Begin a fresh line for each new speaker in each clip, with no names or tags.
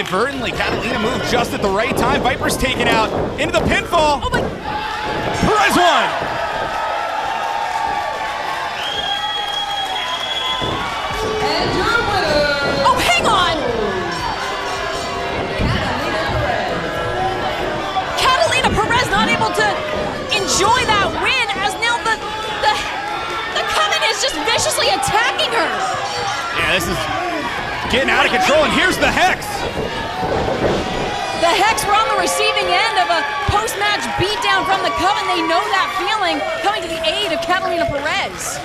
inadvertently. Catalina moved just at the right time. Viper's taken out into the pinfall.
Oh my!
Perez won.
And your winner.
Oh, hang on! Catalina Perez not able to enjoy that win, as now the Coven is just viciously attacking her.
Yeah, this is getting out of control, and here's the Hex.
The Hex were on the receiving end of a post-match beatdown from the Coven. They know that feeling, coming to the aid of Catalina Perez.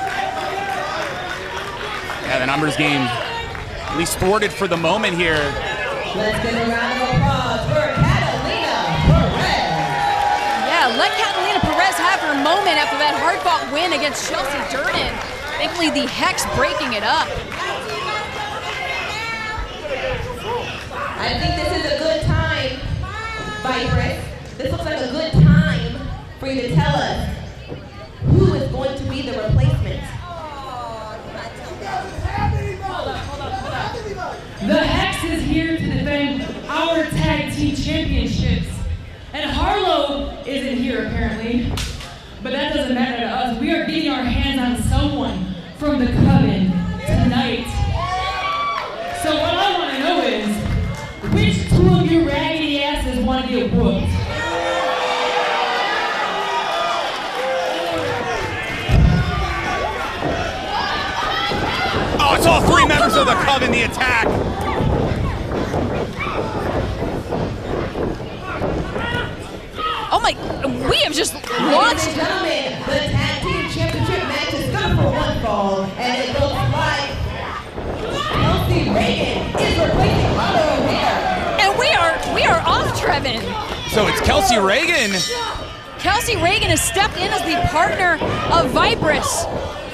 Yeah, the numbers game at least thwarted for the moment here.
Let's give a round of applause for Catalina Perez.
Yeah, let Catalina Perez have her moment after that hard-fought win against Chelsea Durden. Thankfully, the Hex breaking it up.
I think this is a good time, Vibrant. This looks like a good time for you to tell us who is going to be the replacement.
The Hex is here to defend our tag team championships. And Harlow isn't here apparently, but that doesn't matter to us. We are getting our hands on someone from the Coven tonight. So what I want to know is, which two of you raggedy asses want to get whooped?
Oh, it's all three members of the Coven, the attack.
Oh my, we have just launched.
Ladies and gentlemen, the tag team championship match is going for one fall, and it looks like Kelsey Reagan is replacing Harlow O'Hara.
And we are off, Trevin.
So it's Kelsey Reagan.
Kelsey Reagan has stepped in as the partner of Vibrous.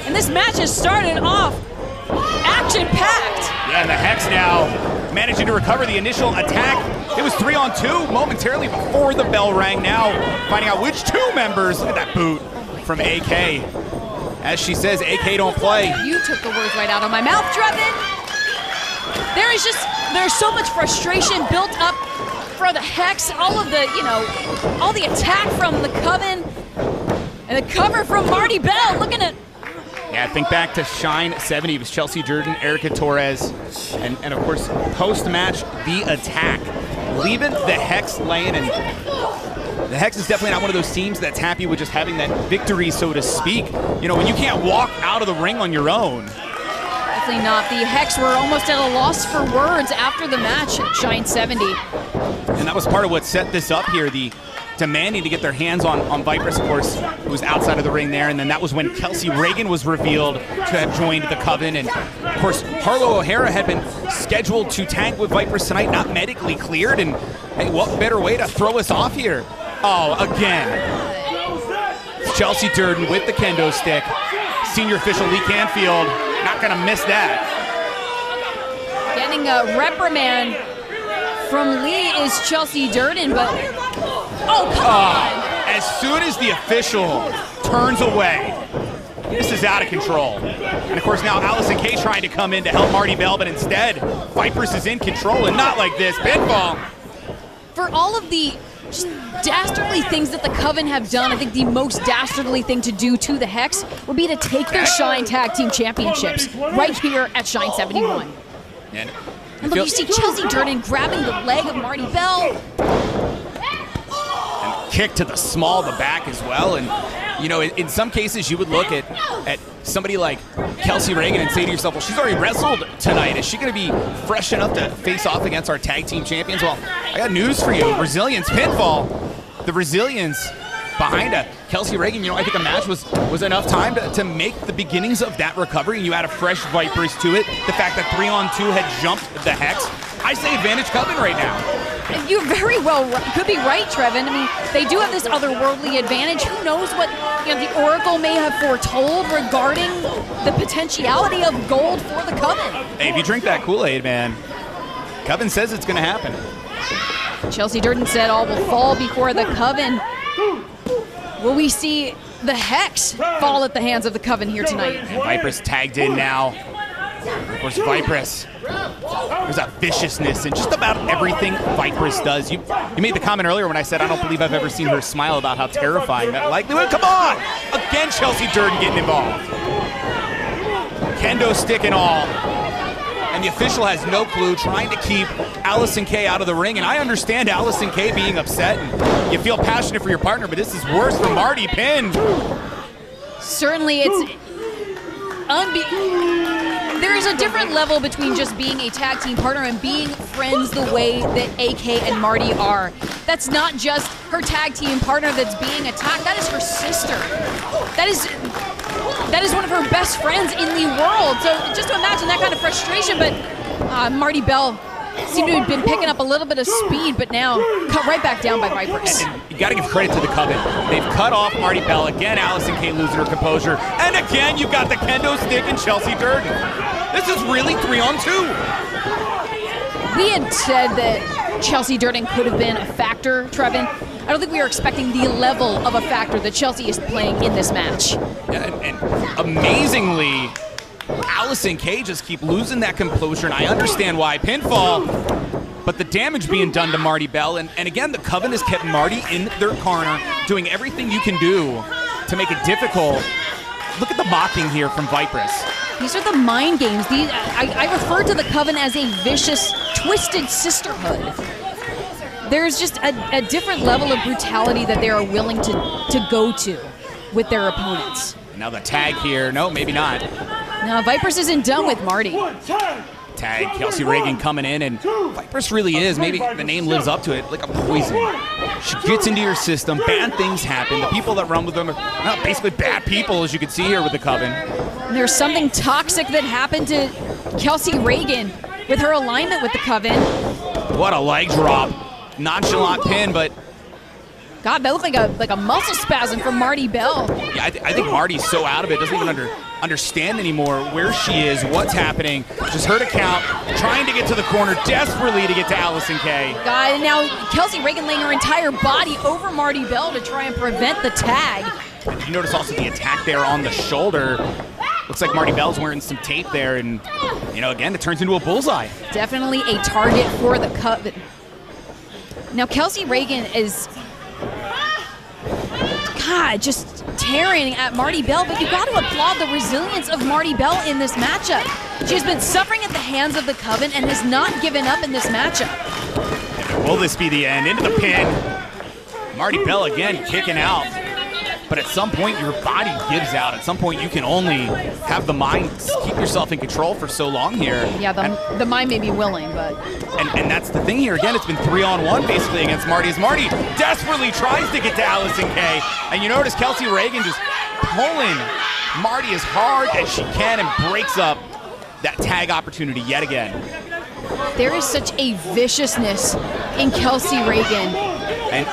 And this match has started off action-packed.
Yeah, and the Hex now managing to recover the initial attack. It was 3-on-2 momentarily before the bell rang. Now finding out which two members. Look at that boot from AK. As she says, AK don't play.
You took the words right out of my mouth, Trevin. There's so much frustration built up for the Hex, all of the, all the attack from the Coven, and the cover from Marty Bell, looking at.
Yeah, think back to Shine 70. It was Chelsea Durden, Erica Torres, and of course, post-match, the attack. Leaving the Hex laying, and the Hex is definitely not one of those teams that's happy with just having that victory, so to speak. When you can't walk out of the ring on your own.
Definitely not. The Hex were almost at a loss for words after the match at Shine 70.
And that was part of what set this up here, the demanding to get their hands on Viper's, of course, who was outside of the ring there. And then that was when Kelsey Reagan was revealed to have joined the Coven. And, of course, Harlow O'Hara had been scheduled to tag with Vipers tonight, not medically cleared. And, hey, what better way to throw us off here? Oh, again. It's Chelsea Durden with the kendo stick. Senior official Lee Canfield, not going to miss that.
Getting a reprimand from Lee is Chelsea Durden, but oh, come on!
As soon as the official turns away, this is out of control. And of course now Allison Kay trying to come in to help Marty Bell, but instead Vipers is in control, and not like this. Pinfall.
For all of the just dastardly things that the Coven have done, I think the most dastardly thing to do to the Hex would be to take their Shine Tag Team Championships right here at Shine 71.
And
look, you see Chelsea Durden grabbing the leg of Marty Bell.
And kick to the small of the back as well. And, in some cases you would look at somebody like Kelsey Reagan and say to yourself, well, she's already wrestled tonight. Is she going to be fresh enough to face off against our tag team champions? Well, I got news for you. Resilience pinfall. The resilience behind a Kelsey Reagan, I think a match was enough time to make the beginnings of that recovery, and you add a fresh Vipers to it. The fact that 3-on-2 had jumped the Hex, I say advantage Coven right now.
You very well could be right, Trevin. I mean, they do have this otherworldly advantage. Who knows what the Oracle may have foretold regarding the potentiality of gold for the Coven.
Hey, if you drink that Kool-Aid, man, Coven says it's going to happen.
Chelsea Durden said all will fall before the Coven. Will we see the Hex fall at the hands of the Coven here tonight?
And Vipers tagged in now. Of course, Vipers There's a viciousness in just about everything Vipress does. You made the comment earlier when I said I don't believe I've ever seen her smile about how terrifying that likely was. Come on! Again, Chelsea Durden getting involved. Kendo stick and all. And the official has no clue, trying to keep Allison Kay out of the ring. And I understand Allison Kay being upset and you feel passionate for your partner, but this is worse for Marty pinned.
Certainly, it's there is a different level between just being a tag team partner and being friends the way that AK and Marty are. That's not just her tag team partner that's being attacked. That is her sister. That is one of her best friends in the world. So just to imagine that kind of frustration, but Marty Bell seemed to have been picking up a little bit of speed, but now cut right back down by Vipress.
And you gotta give credit to the Coven. They've cut off Marty Bell. Again, Allison Kay losing her composure. And again, you've got the kendo stick and Chelsea Durden. This is really 3-on-2.
We had said that Chelsea Durden could have been a factor, Trevin. I don't think we were expecting the level of a factor that Chelsea is playing in this match.
And amazingly, Allison Kay just keep losing that composure, and I understand why. Pinfall, but the damage being done to Marty Bell, and again, the Coven has kept Marty in their corner, doing everything you can do to make it difficult. Look at the mocking here from Vipress.
These are the mind games. I refer to the Coven as a vicious, twisted sisterhood. There's just a different level of brutality that they are willing to go to with their opponents.
Now the tag here. No, maybe not.
Now, Vipress isn't done with Marty.
Tag, Kelsey Reagan coming in, and Vipress really is, maybe the name lives up to it, like a poison. She gets into your system, bad things happen. The people that run with them are basically bad people, as you can see here with the Coven.
And there's something toxic that happened to Kelsey Reagan with her alignment with the Coven.
What a leg drop. Nonchalant pin, but
God, that looked like a muscle spasm from Marty Bell.
yeah, I think Marty's so out of it, doesn't even understand anymore where she is, what's happening. Just heard a count, trying to get to the corner desperately to get to Allison Kay.
God, and now Kelsey Reagan laying her entire body over Marty Bell to try and prevent the tag.
And did you notice also the attack there on the shoulder? Looks like Marty Bell's wearing some tape there, and again, it turns into a bullseye.
Definitely a target for the Coven. Now Kelsey Reagan is, God, just tearing at Marty Bell, but you got to applaud the resilience of Marty Bell in this matchup. She has been suffering at the hands of the Coven and has not given up in this matchup.
Will this be the end? Into the pin. Marty Bell again kicking out. But at some point, your body gives out. At some point, you can only have the mind keep yourself in control for so long here.
Yeah, the mind may be willing, but...
And that's the thing here. Again, it's been 3-on-1 basically against Marty, as Marty desperately tries to get to Allison Kay. And you notice Kelsey Reagan just pulling Marty as hard as she can and breaks up that tag opportunity yet again.
There is such a viciousness in Kelsey Reagan.
And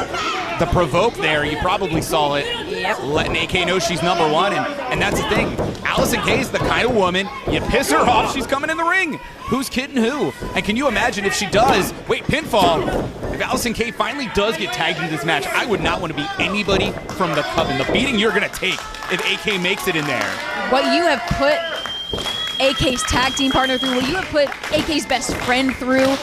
the provoke there, you probably saw it.
Yep.
Letting AK know she's number one, and that's the thing. Allison Kay's the kind of woman, you piss her off, she's coming in the ring. Who's kidding who? And can you imagine if she does, pinfall, if Allison Kay finally does get tagged into this match, I would not want to be anybody from the Coven. The beating you're going to take if AK makes it in there.
What you have put AK's tag team partner through, what you have put AK's best friend through,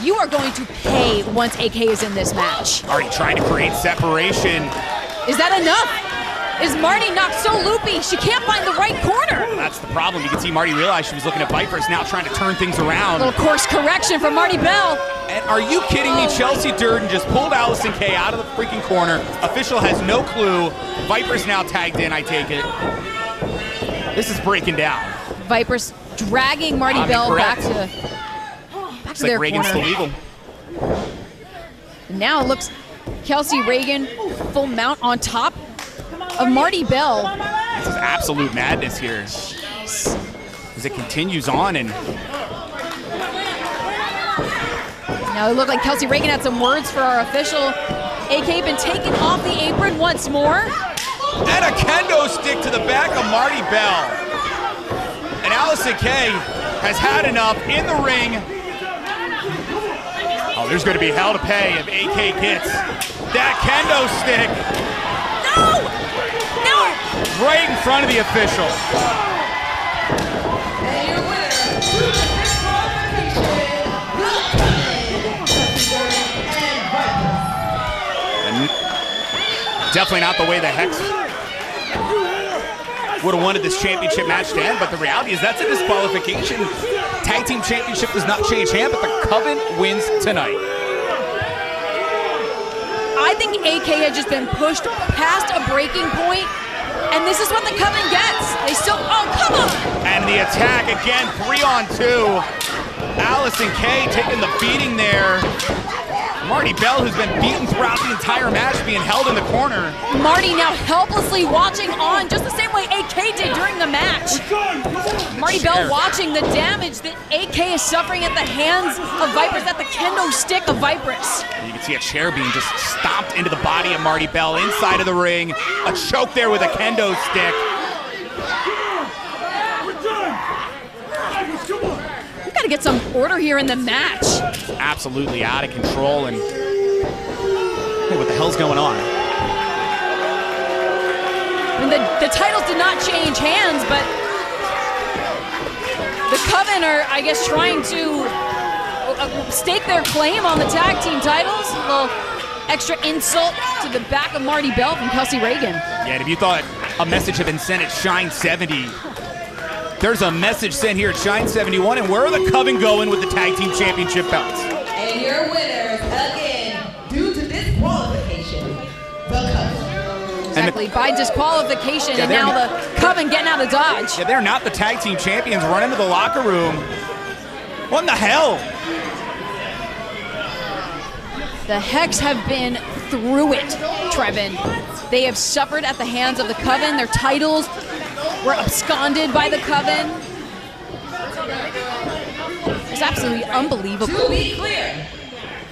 you are going to pay once AK is in this match.
Already trying to create separation.
Is that enough? Is Marty not so loopy? She can't find the right corner.
That's the problem. You can see Marty realize she was looking at Vipress, now trying to turn things around.
A little course correction from Marty Bell.
And are you kidding me? Chelsea Durden just pulled Allison Kay out of the freaking corner. Official has no clue. Vipress now tagged in, I take it. This is breaking down.
Vipress dragging Marty Bell back to
Looks
their
like Reagan's
corner.
still legal.
Now it looks Kelsey Reagan full mount on top of Marty Bell.
This is absolute madness here. As it continues on, and
now it looked like Kelsey Reagan had some words for our official. AK been taken off the apron once more.
And a kendo stick to the back of Marty Bell. And Allison Kay has had enough in the ring. Oh, there's going to be hell to pay if AK gets that kendo stick.
No! No!
Right in front of the official.
And your winner,
Definitely not the way the Hex would have wanted this championship match to end, but the reality is that's a disqualification. Tag team championship does not change hand, but the Coven wins tonight.
I think AK had just been pushed past a breaking point, and this is what the Coven gets. They still, oh, come on!
And the attack again, 3-on-2. Allison Kay taking the beating there. Marty Bell, who's been beaten throughout the entire match, being held in the corner.
Marty now helplessly watching on, just the same way AK did during the match. Marty Bell watching the damage that AK is suffering at the hands of Vipers, at the kendo stick of Vipers.
You can see a chair being just stomped into the body of Marty Bell inside of the ring. A choke there with a kendo stick.
We've got to get some order here in the match.
Absolutely out of control, and hey, what the hell's going on?
I mean, the titles did not change hands, but the Coven are, I guess, trying to stake their claim on the tag team titles. A little extra insult to the back of Marty Bell from Kelsey Reagan.
Yeah, and if you thought a message had been sent at Shine 70, there's a message sent here at Shine 71, and where are the Coven going with the tag team championship belts?
And your winners, again, due to disqualification, the Coven.
Exactly, by disqualification, and now the Coven getting out of Dodge.
Yeah, they're not the tag team champions. Run into the locker room. What in the hell?
The Hex have been through it, Trevin. They have suffered at the hands of the Coven. Their titles were absconded by the Coven. It's absolutely unbelievable.
To be clear,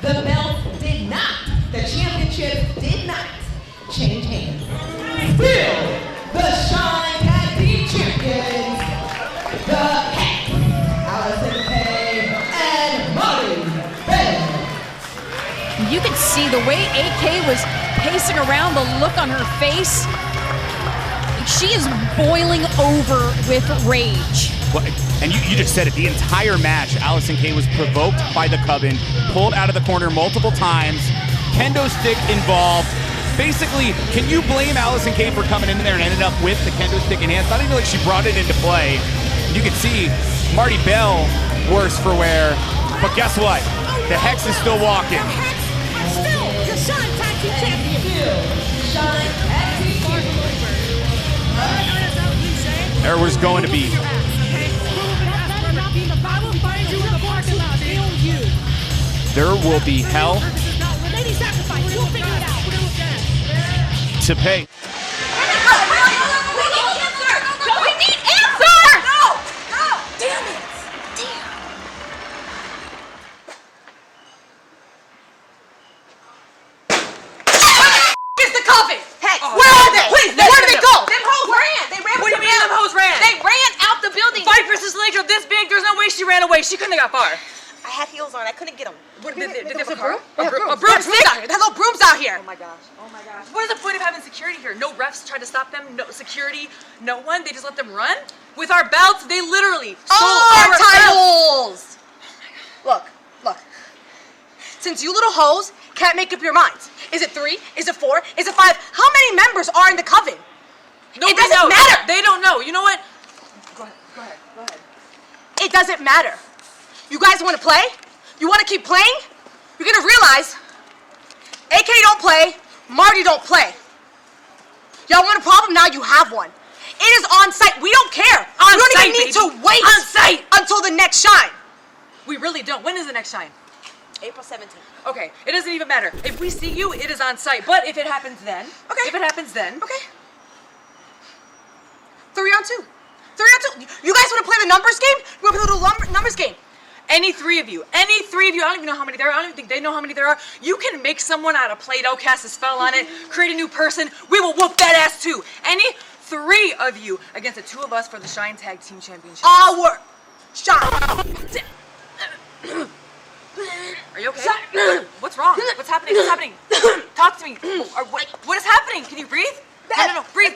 the belt did not, the championship did not change hands. Still, the Shine Tag Team Champions, the Hex, Allison Kay, and Marty Bell.
You can see the way AK was pacing around, the look on her face. She is boiling over with rage.
Well, and you just said it, the entire match, Allison Kay was provoked by the Coven, pulled out of the corner multiple times, kendo stick involved. Basically, can you blame Allison Kay for coming in there and ended up with the kendo stick in hand? It's not even like she brought it into play. You can see Marty Bell worse for wear, but guess what? The Hex is still walking.
Still, the Shine Tag Team Champions. Shine Tag Team Champions.
There was going to be. There will be hell to pay.
We need answers! No! Damn it! Damn. It's the Coven! Hex! Where are they? Please, where did they go? Them hoes ran! They ran.
What do you mean them hoes ran?
They ran out the building!
Vipers' legs are this big, there's no way she ran away. She couldn't have got far.
I had heels on, I couldn't get them.
What, did they have
a
a broom?
car?
A broomstick?
There's no brooms out here!
Oh my gosh. What is the point of having security here? No refs tried to stop them, no security, no one. They just let them run? With our belts, they literally stole our belts.
titles! Look. Since you little hoes can't make up your minds, is it 3? Is it 4? Is it 5? How many members are in the Coven? It doesn't matter!
They don't know. You know what? Go ahead.
It doesn't matter. You guys want to play? You want to keep playing? You're gonna realize AK don't play, Marty don't play. Y'all want a problem? Now you have one. It is on site. We don't care. We don't even need to wait
on site
until the next Shine.
We really don't. When is the next Shine?
April 17th.
Okay, it doesn't even matter. If we see you, it is on site. But if it happens then,
Okay.
If it happens then,
Okay. 3-on-2. 3-on-2. You guys want to play the numbers game? You want to play the little numbers game?
any three of you, I don't even know how many there are. I don't even think they know how many there are. You can make someone out of Play-Doh, cast a spell on it, create a new person. We will whoop that ass too. Any 3 of you against the 2 of us for the Shine Tag Team Championship.
Our Shine.
Are you okay? What's wrong? What's happening? Talk to me. What is happening? Can you breathe? No. Breathe.